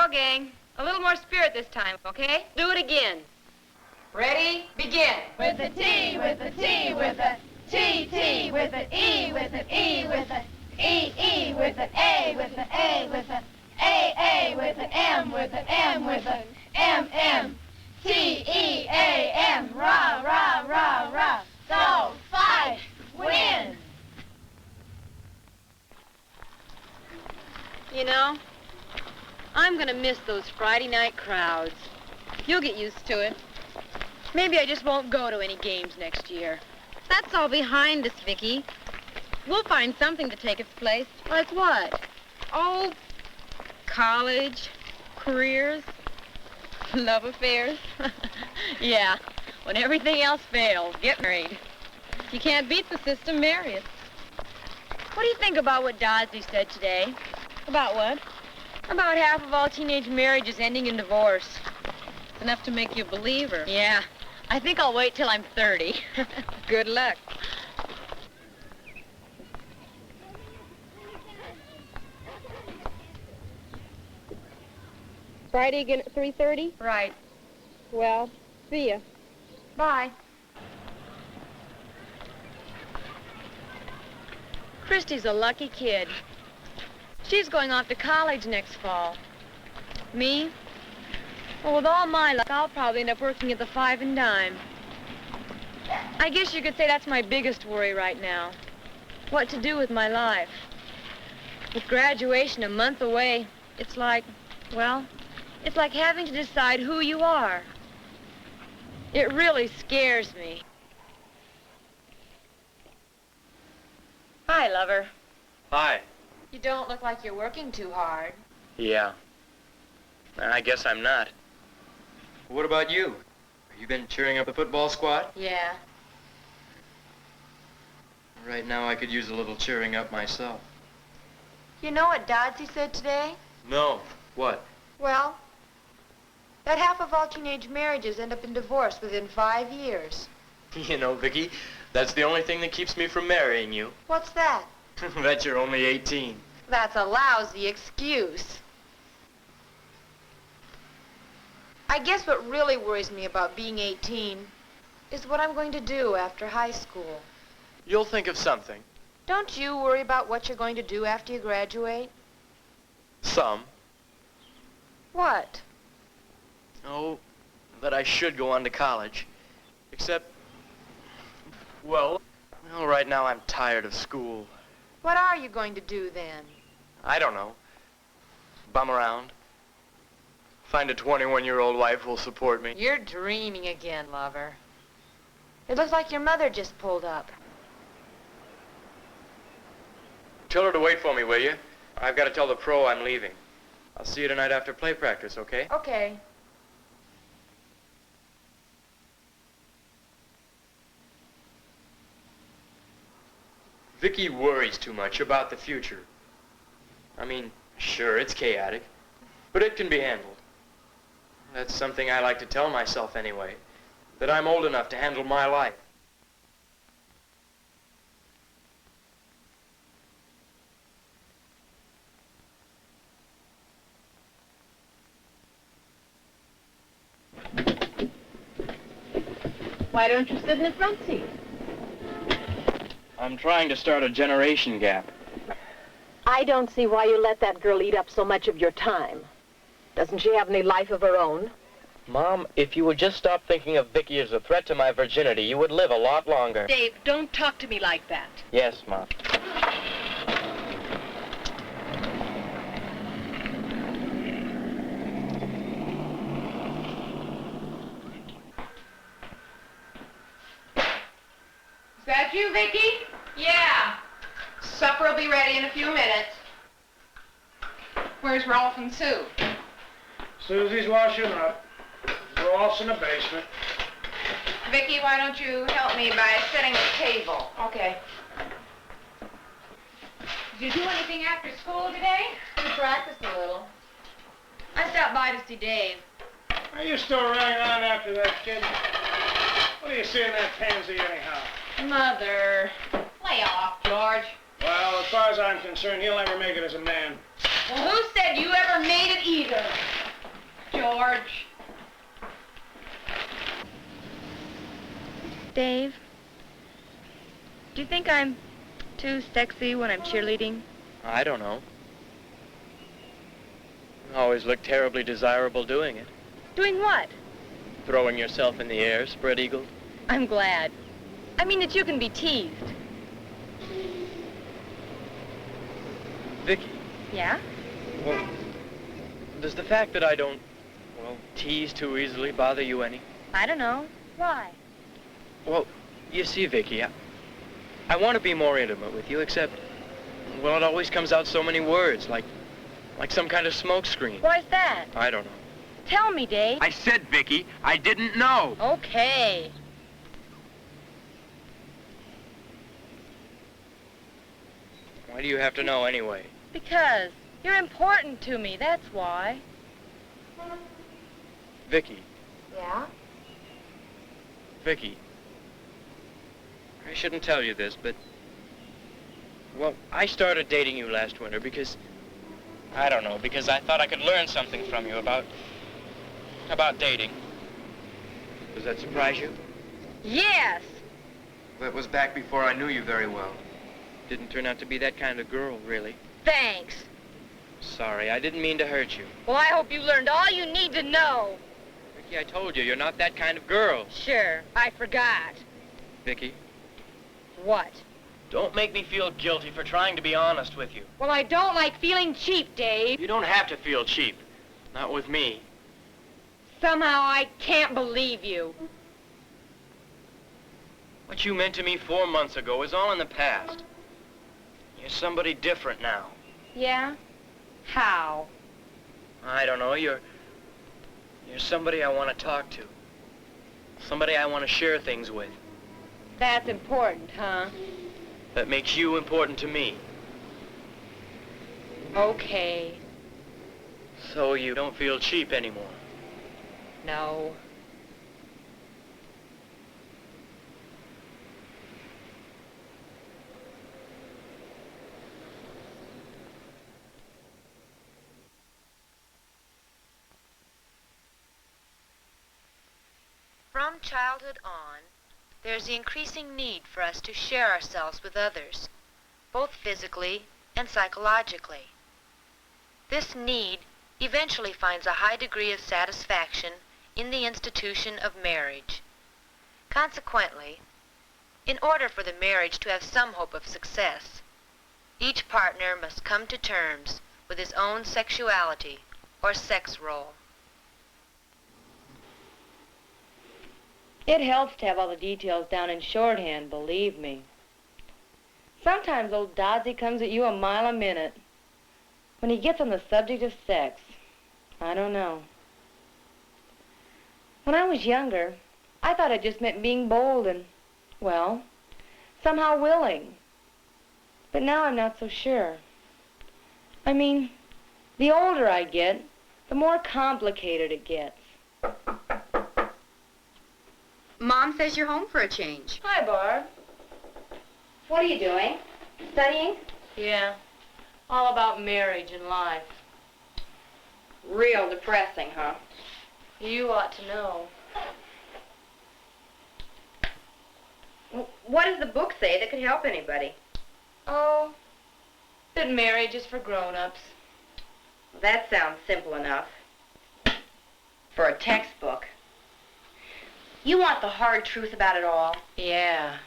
go, gang. A little more spirit this time, okay? Do it again. Ready? Begin. With a T, with a T, with a T, T, with an E, with an E, with an E, E, with an A, with an A, with an A, with an M, with an M, with an M, M, T, E, A, M, rah, rah, rah, rah. Go, fight, win. You know, I'm gonna miss those Friday night crowds. You'll get used to it. Maybe I just won't go to any games next year. That's all behind us, Vicky. We'll find something to take its place. Like what? Oh, college, careers, love affairs. Yeah, when everything else fails, get married. If you can't beat the system, marry it. What do you think about what Dodsley said today? About what? About half of all teenage marriages ending in divorce. It's enough to make you a believer. Yeah, I think I'll wait till I'm 30. Good luck. Friday again at 3:30? Right. Well, see ya. Bye. Christy's a lucky kid. She's going off to college next fall. Me? Well, with all my luck, I'll probably end up working at the Five and Dime. I guess you could say that's my biggest worry right now. What to do with my life. With graduation a month away, it's like, well, it's like having to decide who you are. It really scares me. Hi, lover. Hi. You don't look like you're working too hard. Yeah. I guess I'm not. What about you? Have you been cheering up the football squad? Yeah. Right now I could use a little cheering up myself. You know what Dodsley said today? No. What? Well, that half of all teenage marriages end up in divorce within 5 years. You know, Vicky, that's the only thing that keeps me from marrying you. What's that? That you're only 18. That's a lousy excuse. I guess what really worries me about being 18 is what I'm going to do after high school. You'll think of something. Don't you worry about what you're going to do after you graduate? Some. What? Oh, that I should go on to college. Except, well, right now I'm tired of school. What are you going to do then? I don't know. Bum around. Find a 21-year-old wife who'll support me. You're dreaming again, lover. It looks like your mother just pulled up. Tell her to wait for me, will you? I've got to tell the pro I'm leaving. I'll see you tonight after play practice, okay? Okay. Vicky worries too much about the future. I mean, sure, it's chaotic, but it can be handled. That's something I like to tell myself anyway, that I'm old enough to handle my life. Why don't you sit in the front seat? I'm trying to start a generation gap. I don't see why you let that girl eat up so much of your time. Doesn't she have any life of her own? Mom, if you would just stop thinking of Vicky as a threat to my virginity, you would live a lot longer. Dave, don't talk to me like that. Yes, Mom. Is that you, Vicky? Yeah. Supper will be ready in a few minutes. Where's Rolf and Sue? Susie's washing up. Rolf's in the basement. Vicky, why don't you help me by setting the table? Okay. Did you do anything after school today? We practiced a little. I stopped by to see Dave. Are you still running around after that kid? What do you see in that pansy anyhow? Mother. Lay off, George. Well, as far as I'm concerned, he'll never make it as a man. Well, who said you ever made it either, George? Dave, do you think I'm too sexy when I'm cheerleading? I don't know. You always look terribly desirable doing it. Doing what? Throwing yourself in the air, spread-eagled. I'm glad. I mean that you can be teased. Vicky, Yeah? well, does the fact that I don't, well, tease too easily bother you any? I don't know. Why? Well, you see, Vicky, I want to be more intimate with you, except, well, it always comes out so many words, like some kind of smoke screen. Why's that? I don't know. Tell me, Dave. I said, Vicky, I didn't know. Okay. Why do you have to know anyway? Because you're important to me, that's why. Vicky, Yeah? Vicky, I shouldn't tell you this, but, well, I started dating you last winter because, I don't know, because I thought I could learn something from you about dating. Does that surprise you? Yes! That was back before I knew you very well. Didn't turn out to be that kind of girl, really. Thanks. Sorry, I didn't mean to hurt you. Well, I hope you learned all you need to know. Vicky, I told you, you're not that kind of girl. Sure, I forgot. Vicky, What? don't make me feel guilty for trying to be honest with you. Well, I don't like feeling cheap, Dave. You don't have to feel cheap. Not with me. Somehow I can't believe you. What you meant to me 4 months ago is all in the past. You're somebody different now. Yeah? How? I don't know, you're somebody I want to talk to. Somebody I want to share things with. That's important, huh? That makes you important to me. Okay. So you don't feel cheap anymore. No. From childhood on, there's the increasing need for us to share ourselves with others, both physically and psychologically. This need eventually finds a high degree of satisfaction in the institution of marriage. Consequently, in order for the marriage to have some hope of success, each partner must come to terms with his own sexuality or sex role. It helps to have all the details down in shorthand, believe me. Sometimes old Dodsey comes at you a mile a minute. When he gets on the subject of sex, I don't know. When I was younger, I thought it just meant being bold and, well, somehow willing. But now I'm not so sure. I mean, the older I get, the more complicated it gets. Mom says you're home for a change. Hi, Barb. What are you doing? Studying? Yeah, all about marriage and life. Real depressing, huh? You ought to know. What does the book say that could help anybody? Oh, that marriage is for grown-ups. That sounds simple enough. For a textbook. You want the hard truth about it all. Yeah.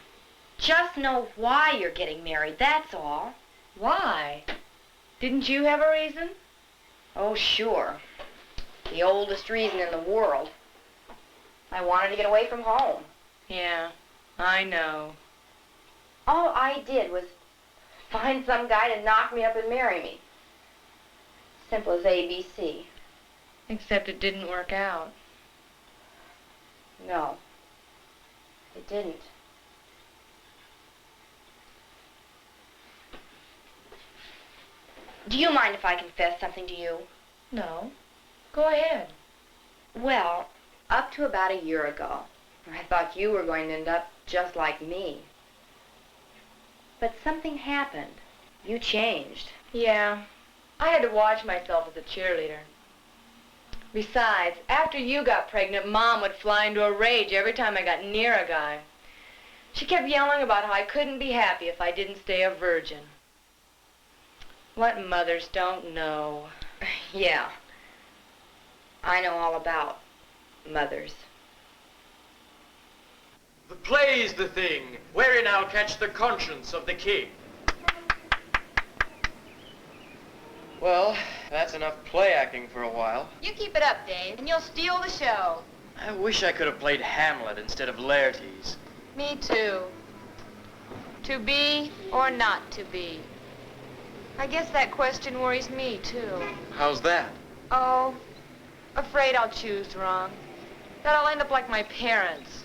Just know why you're getting married, that's all. Why? Didn't you have a reason? Oh, sure. The oldest reason in the world. I wanted to get away from home. Yeah, I know. All I did was find some guy to knock me up and marry me. Simple as ABC. Except it didn't work out. No, it didn't. Do you mind if I confess something to you? No. Go ahead. Well, up to about a year ago, I thought you were going to end up just like me. But something happened. You changed. Yeah, I had to watch myself as a cheerleader. Besides, after you got pregnant, Mom would fly into a rage every time I got near a guy. She kept yelling about how I couldn't be happy if I didn't stay a virgin. What mothers don't know. Yeah. I know all about mothers. The play's the thing, wherein I'll catch the conscience of the king. Well, that's enough play acting for a while. You keep it up, Dave, and you'll steal the show. I wish I could have played Hamlet instead of Laertes. Me too. To be or not to be? I guess that question worries me too. How's that? Oh, afraid I'll choose wrong. That I'll end up like my parents.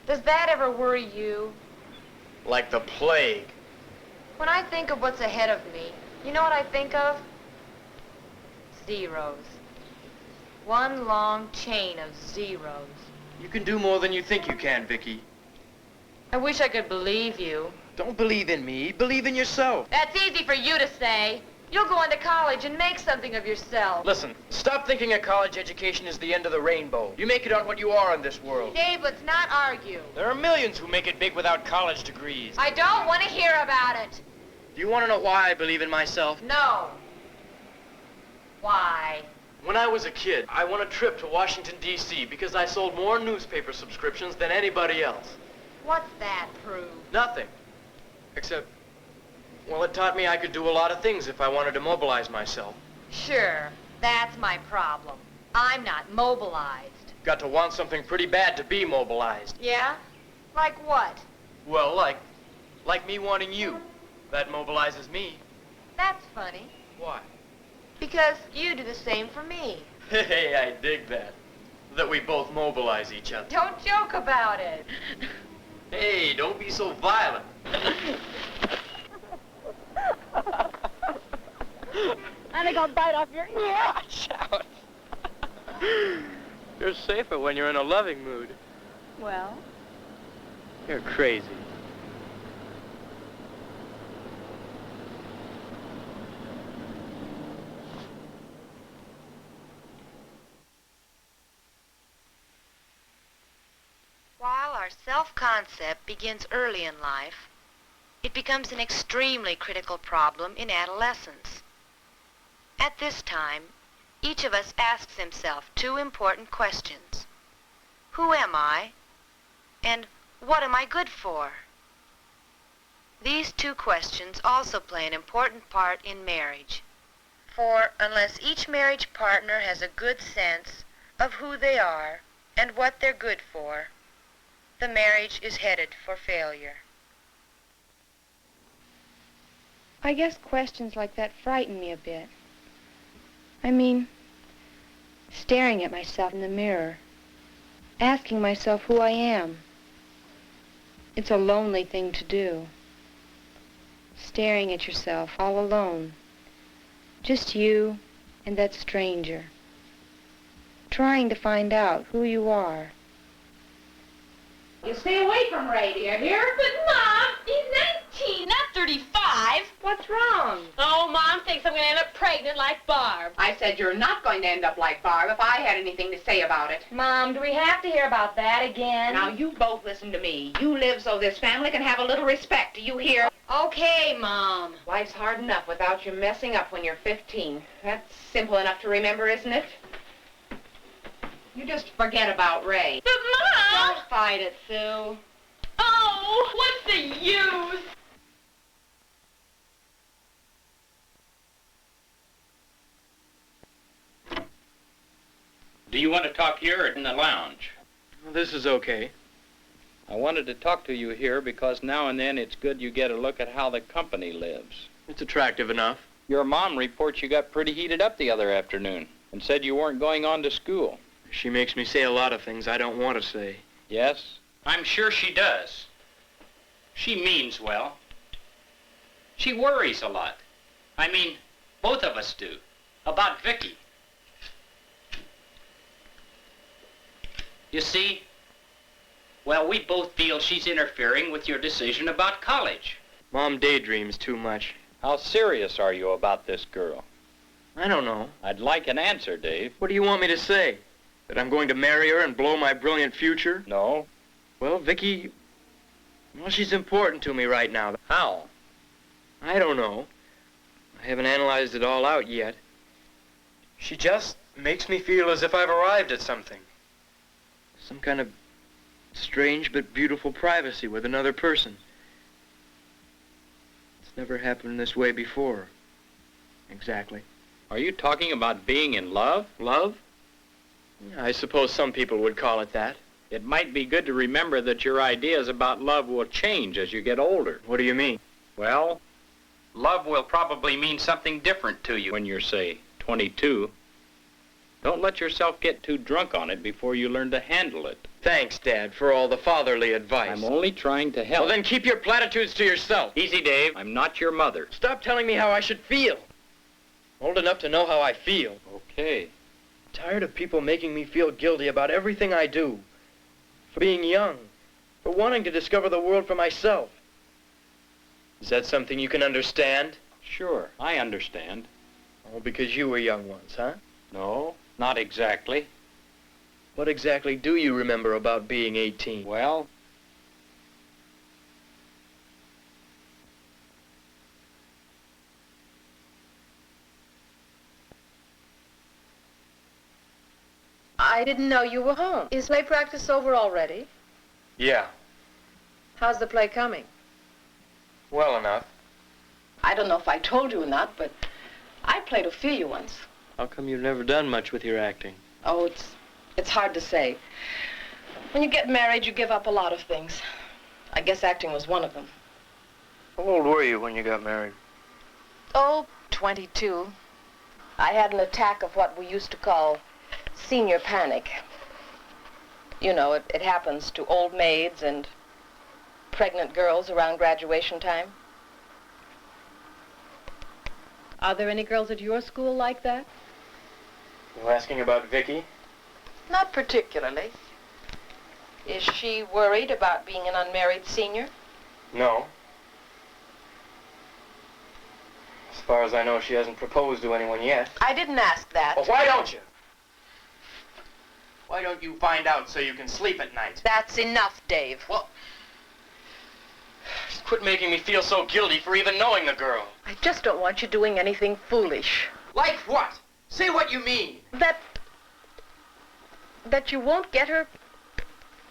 Does that ever worry you? Like the plague. When I think of what's ahead of me, you know what I think of? Zeros. One long chain of zeros. You can do more than you think you can, Vicky. I wish I could believe you. Don't believe in me, believe in yourself. That's easy for you to say. You'll go into college and make something of yourself. Listen, stop thinking a college education is the end of the rainbow. You make it on what you are in this world. Dave, let's not argue. There are millions who make it big without college degrees. I don't want to hear about it. Do you want to know why I believe in myself? No. Why? When I was a kid, I won a trip to Washington, D.C. because I sold more newspaper subscriptions than anybody else. What's that prove? Nothing. Except, well, it taught me I could do a lot of things if I wanted to mobilize myself. Sure, that's my problem. I'm not mobilized. Got to want something pretty bad to be mobilized. Yeah? Like what? Well, like me wanting you. That mobilizes me. That's funny. Why? Because you do the same for me. Hey, I dig that. That we both mobilize each other. Don't joke about it. Hey, don't be so violent. I think I'll bite off your ear. Watch out. You're safer when you're in a loving mood. Well? You're crazy. While our self-concept begins early in life, it becomes an extremely critical problem in adolescence. At this time, each of us asks himself two important questions. Who am I? And what am I good for? These two questions also play an important part in marriage. For unless each marriage partner has a good sense of who they are and what they're good for, the marriage is headed for failure. I guess questions like that frighten me a bit. I mean, staring at myself in the mirror, asking myself who I am. It's a lonely thing to do. Staring at yourself all alone. Just you and that stranger. Trying to find out who you are. You stay away from Ray, do you hear? But, Mom, he's 19, not 35. What's wrong? Oh, Mom thinks I'm going to end up pregnant like Barb. I said you're not going to end up like Barb if I had anything to say about it. Mom, do we have to hear about that again? Now, you both listen to me. You live so this family can have a little respect. Do you hear? Okay, Mom. Life's hard enough without you messing up when you're 15. That's simple enough to remember, isn't it? You just forget about Ray. But, Mom! Don't fight it, Sue. Oh, what's the use? Do you want to talk here or in the lounge? This is okay. I wanted to talk to you here because now and then it's good you get a look at how the company lives. It's attractive enough. Your mom reports you got pretty heated up the other afternoon and said you weren't going on to school. She makes me say a lot of things I don't want to say. Yes? I'm sure she does. She means well. She worries a lot. I mean, both of us do. About Vicky. You see? Well, we both feel she's interfering with your decision about college. Mom daydreams too much. How serious are you about this girl? I don't know. I'd like an answer, Dave. What do you want me to say? That I'm going to marry her and blow my brilliant future? No. Well, Vicky, well, she's important to me right now. How? I don't know. I haven't analyzed it all out yet. She just makes me feel as if I've arrived at something. Some kind of strange but beautiful privacy with another person. It's never happened this way before. Exactly. Are you talking about being in love? Love? Yeah, I suppose some people would call it that. It might be good to remember that your ideas about love will change as you get older. What do you mean? Well, love will probably mean something different to you when you're, say, 22. Don't let yourself get too drunk on it before you learn to handle it. Thanks, Dad, for all the fatherly advice. I'm only trying to help. Well, then keep your platitudes to yourself. Easy, Dave. I'm not your mother. Stop telling me how I should feel. Old enough to know how I feel. Okay. Tired of people making me feel guilty about everything I do. For being young. For wanting to discover the world for myself. Is that something you can understand? Sure, I understand. Oh, because you were young once, huh? No, not exactly. What exactly do you remember about being 18? Well, I didn't know you were home. Is play practice over already? Yeah, How's the play coming? well enough. I don't know if I told you or not, but I played Ophelia once. How come you've never done much with your acting? Oh, it's hard to say. When you get married, you give up a lot of things. I guess acting was one of them. How old were you when you got married? Oh, 22. I had an attack of what we used to call senior panic. You know, it happens to old maids and pregnant girls around graduation time. Are there any girls at your school like that? You asking about Vicky? Not particularly. Is she worried about being an unmarried senior? No. As far as I know, she hasn't proposed to anyone yet. I didn't ask that. Well, why don't you? Why don't you find out so you can sleep at night? That's enough, Dave. Well, just quit making me feel so guilty for even knowing the girl. I just don't want you doing anything foolish. Like what? Say what you mean. That you won't get her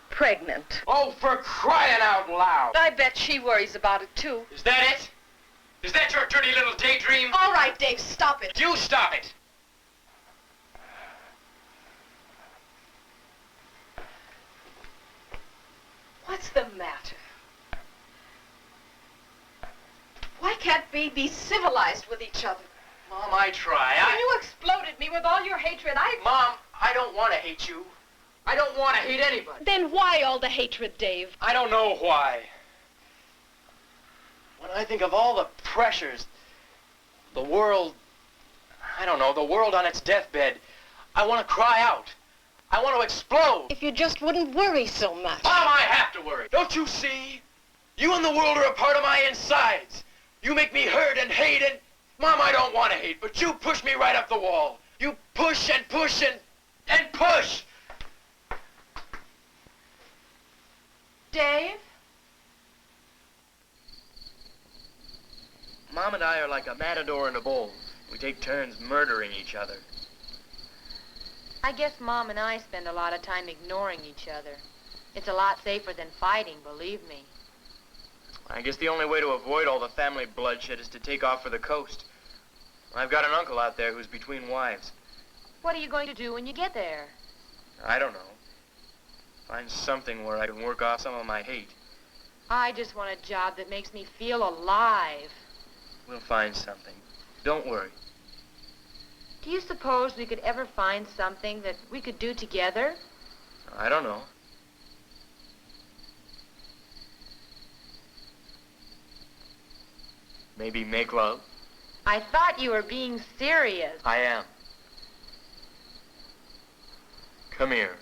pregnant. Oh, for crying out loud. I bet she worries about it, too. Is that it? Is that your dirty little daydream? All right, Dave, stop it. You stop it. What's the matter? Why can't we be civilized with each other? Mom, I try. When you exploded me with all your hatred, Mom, I don't want to hate you. I don't want to hate anybody. Then why all the hatred, Dave? I don't know why. When I think of all the pressures, the world, I don't know, the world on its deathbed, I want to cry out. I want to explode. If you just wouldn't worry so much. Mom, I have to worry. Don't you see? You and the world are a part of my insides. You make me hurt and hate and... Mom, I don't want to hate, but you push me right up the wall. You push and push and push. Dave? Mom and I are like a matador and a bull. We take turns murdering each other. I guess Mom and I spend a lot of time ignoring each other. It's a lot safer than fighting, believe me. I guess the only way to avoid all the family bloodshed is to take off for the coast. I've got an uncle out there who's between wives. What are you going to do when you get there? I don't know. Find something where I can work off some of my hate. I just want a job that makes me feel alive. We'll find something. Don't worry. Do you suppose we could ever find something that we could do together? I don't know. Maybe make love? I thought you were being serious. I am. Come here.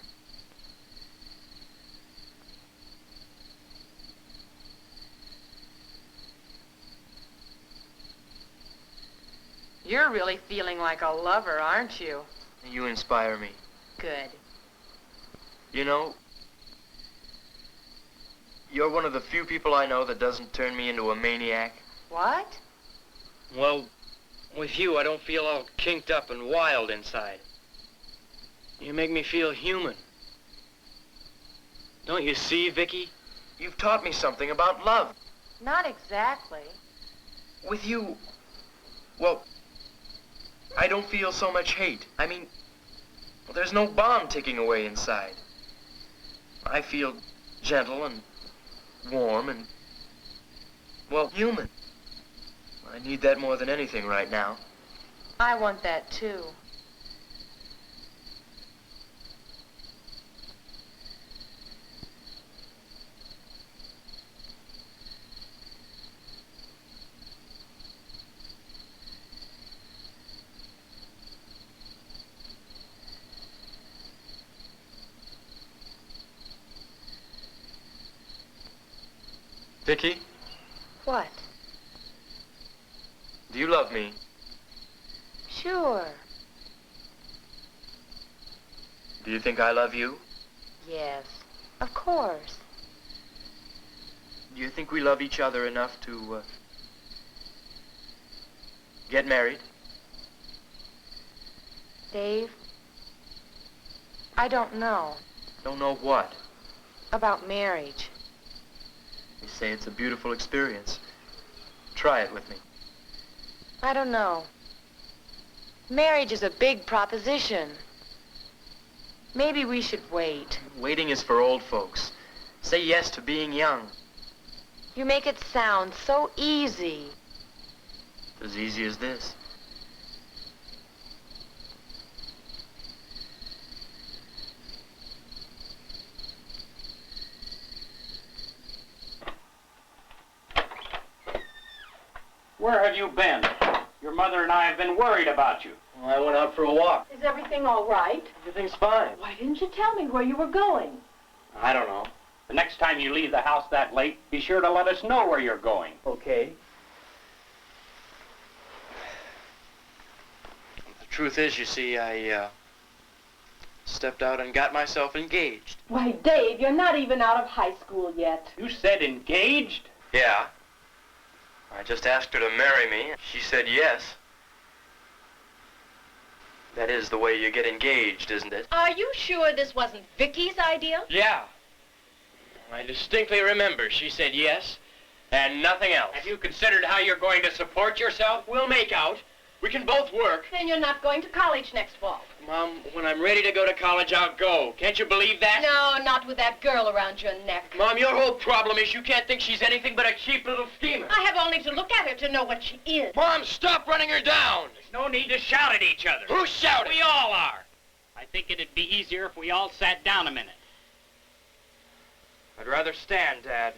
You're really feeling like a lover, aren't you? You inspire me. Good. You know, you're one of the few people I know that doesn't turn me into a maniac. What? Well, with you, I don't feel all kinked up and wild inside. You make me feel human. Don't you see, Vicky? You've taught me something about love. Not exactly. With you, well, I don't feel so much hate. I mean, there's no bomb ticking away inside. I feel gentle and warm and, well, human. I need that more than anything right now. I want that too. Vicky, What? do you love me? Sure. Do you think I love you? Yes, of course. Do you think we love each other enough to, get married? Dave, I don't know Don't know what. about marriage. You say it's a beautiful experience. Try it with me. I don't know. Marriage is a big proposition. Maybe we should wait. Waiting is for old folks. Say yes to being young. You make it sound so easy. As easy as this. Where have you been? Your mother and I have been worried about you. Well, I went out for a walk. Is everything all right? Everything's fine. Why didn't you tell me where you were going? I don't know. The next time you leave the house that late, be sure to let us know where you're going. Okay. The truth is, you see, I, stepped out and got myself engaged. Why, Dave, you're not even out of high school yet. You said engaged? Yeah. I just asked her to marry me. She said yes. That is the way you get engaged, isn't it? Are you sure this wasn't Vicky's idea? Yeah. I distinctly remember she said yes, and nothing else. Have you considered how you're going to support yourself? We'll make out. We can both work. Then you're not going to college next fall. Mom, when I'm ready to go to college, I'll go. Can't you believe that? No, not with that girl around your neck. Mom, your whole problem is you can't think she's anything but a cheap little schemer. I have only to look at her to know what she is. Mom, stop running her down. There's no need to shout at each other. Who's shouting? We all are. I think it'd be easier if we all sat down a minute. I'd rather stand, Dad.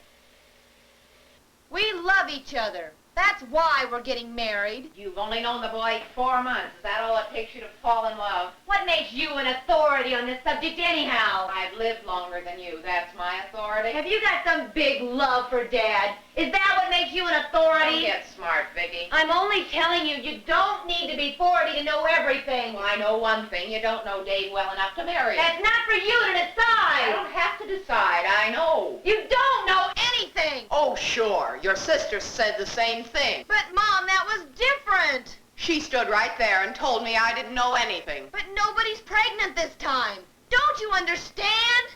We love each other. That's why we're getting married. You've only known the boy 4 months. Is that all it takes you to fall in love? What makes you an authority on this subject anyhow? I've lived longer than you. That's my authority. Have you got some big love for Dad? Is that what makes you an authority? Don't get smart, Vicky. I'm only telling you, you don't need to be 40 to know everything. Well, I know one thing. You don't know Dave well enough to marry him. That's not for you to I decide. don't have to decide. I know. You don't know anything. Oh, sure. Your sister said the same thing. But, Mom, that was different. She stood right there and told me I didn't know anything. But nobody's pregnant this time. Don't you understand?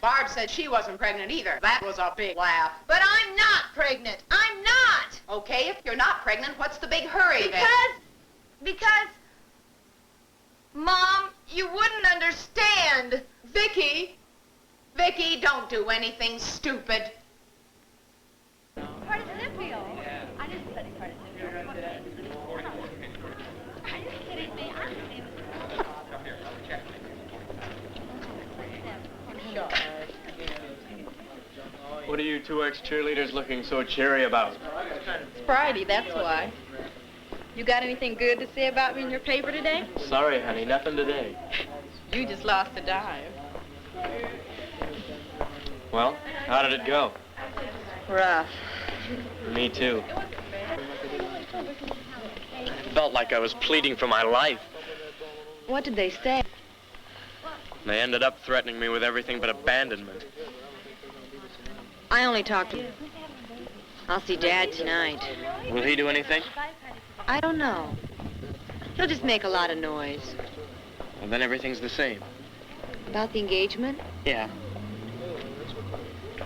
Barb said she wasn't pregnant either. That was a big laugh. But I'm not pregnant. I'm not. Okay, if you're not pregnant, what's the big hurry then? Because, Mom, you wouldn't understand. Vicky, don't do anything stupid. Participial. I didn't study participial. Are you kidding me? I'm What are you two ex-cheerleaders looking so cheery about? It's Friday, that's why. You got anything good to say about me in your paper today? Sorry, honey, nothing today. You just lost a dive. Well, how did it go? Rough. Me too. felt like I was pleading for my life. What did they say? They ended up threatening me with everything but abandonment. I only talked to... I'll see Dad tonight. Will he do anything? I don't know. He'll just make a lot of noise. Well, then everything's the same. About the engagement? Yeah.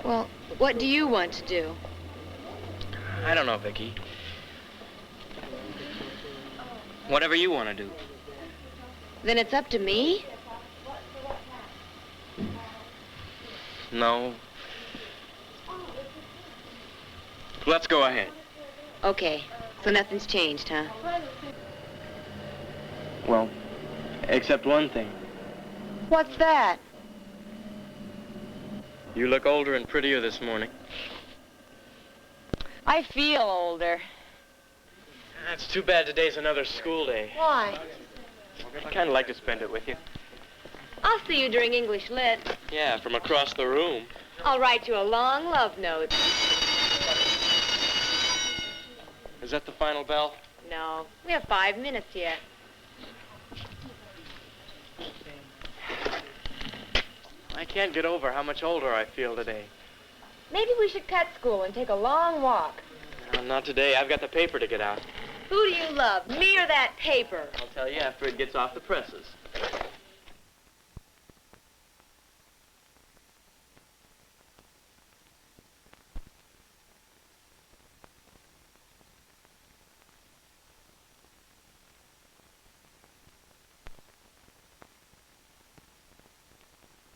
Well, what do you want to do? I don't know, Vicky. Whatever you want to do. Then it's up to me? No. Let's go ahead. Okay, so nothing's changed, huh? Well, except one thing. What's that? You look older and prettier this morning. I feel older. It's too bad today's another school day. Why? I'd kind of like to spend it with you. I'll see you during English Lit. Yeah, from across the room. I'll write you a long love note. Is that the final bell? No, we have 5 minutes yet. I can't get over how much older I feel today. Maybe we should cut school and take a long walk. Not today. I've got the paper to get out. Who do you love, me or that paper? I'll tell you after it gets off the presses.